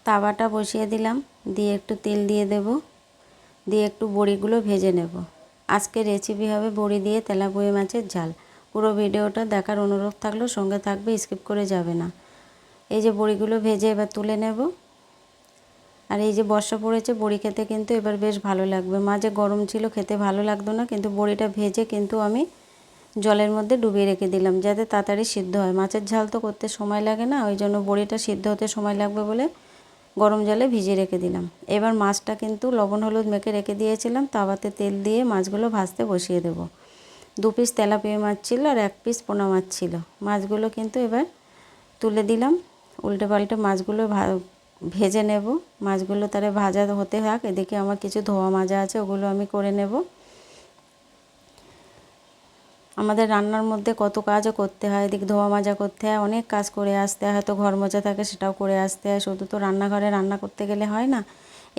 তাওয়াটা বসিয়ে দিলাম, দিয়ে একটু তেল দিয়ে দেব, দিয়ে একটু বড়িগুলো ভেজে নেব। আজকে রেসিপি হবে বড়ি দিয়ে তেলাপুঁই মাছের ঝাল। পুরো ভিডিওটা দেখার অনুরোধ থাকলো, সঙ্গে থাকবে, স্কিপ করে যাবে না। এই যে বড়িগুলো ভেজে এবার তুলে নেব। আর এই যে বর্ষা পড়েছে, বড়ি খেতে কিন্তু এবার বেশ ভালো লাগবে। মাঝে গরম ছিল, খেতে ভালো লাগতো না, কিন্তু বড়িটা ভেজে কিন্তু আমি জলের মধ্যে ডুবিয়ে রেখে দিলাম যাতে তাড়াতাড়ি সিদ্ধ হয়। মাছের ঝাল তো করতে সময় লাগে না, ওই জন্য বড়িটা সিদ্ধ হতে সময় লাগবে বলে গরম জলে ভিজিয়ে রেখে দিলাম। এবার মাছটা কিন্তু লবণ হলুদ মেখে রেখে দিয়েছিলাম, তাওয়াতে তেল দিয়ে মাছগুলো ভাজতে বসিয়ে দেব। 2 পিস তেলাপিয়া মাছ ছিল আর 1 পিস পোনা মাছ ছিল। মাছগুলো কিন্তু এবার তুলে দিলাম, উল্টে পাল্টে মাছগুলো ভেজে নেব। মাছগুলো তারে ভাজা হতে থাক, এদিকে আমার কিছু ধোয়া মাজা আছে, ওগুলো আমি করে নেব। আমাদের রান্নার মধ্যে কত কাজও করতে হয়, এদিকে ধোয়া মাজা করতে হয়, অনেক কাজ করে আসতে হয়, হয়তো ঘর মোছা থাকে সেটাও করে আসতে হয়, শুধু তো রান্নাঘরে রান্না করতে গেলে হয় না।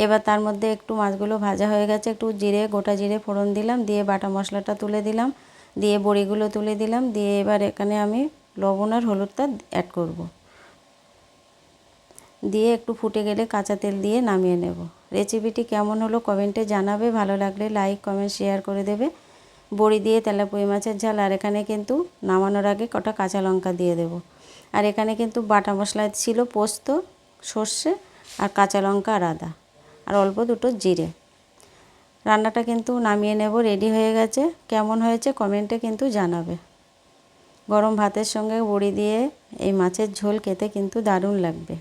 এবার তার মধ্যে একটু মাছগুলো ভাজা হয়ে গেছে, একটু জিরে, গোটা জিরে ফোড়ন দিলাম, দিয়ে বাটা মশলাটা তুলে দিলাম, দিয়ে বড়িগুলো তুলে দিলাম, দিয়ে এবার এখানে আমি লবণ আর হলুদটা অ্যাড করব। দিয়ে একটু ফুটে গেলে কাঁচা তেল দিয়ে নামিয়ে নেব। রেসিপিটি কেমন হলো কমেন্টে জানাবে, ভালো লাগলে লাইক কমেন্ট শেয়ার করে দেবে। বড়ি দিয়ে তেলাপুঁই মাছের ঝাল। আর এখানে কিন্তু নামানোর আগে কটা কাঁচা লঙ্কা দিয়ে দেব। আর এখানে কিন্তু বাটা মশলা ছিল পোস্ত, সর্ষে আর কাঁচা লঙ্কা আর আদা, আর অল্প দুটো জিরে। রান্নাটা কিন্তু নামিয়ে নেব, রেডি হয়ে গেছে। কেমন হয়েছে কমেন্টে কিন্তু জানাবে। গরম ভাতের সঙ্গে বড়ি দিয়ে এই মাছের ঝোল খেতে কিন্তু দারুণ লাগবে।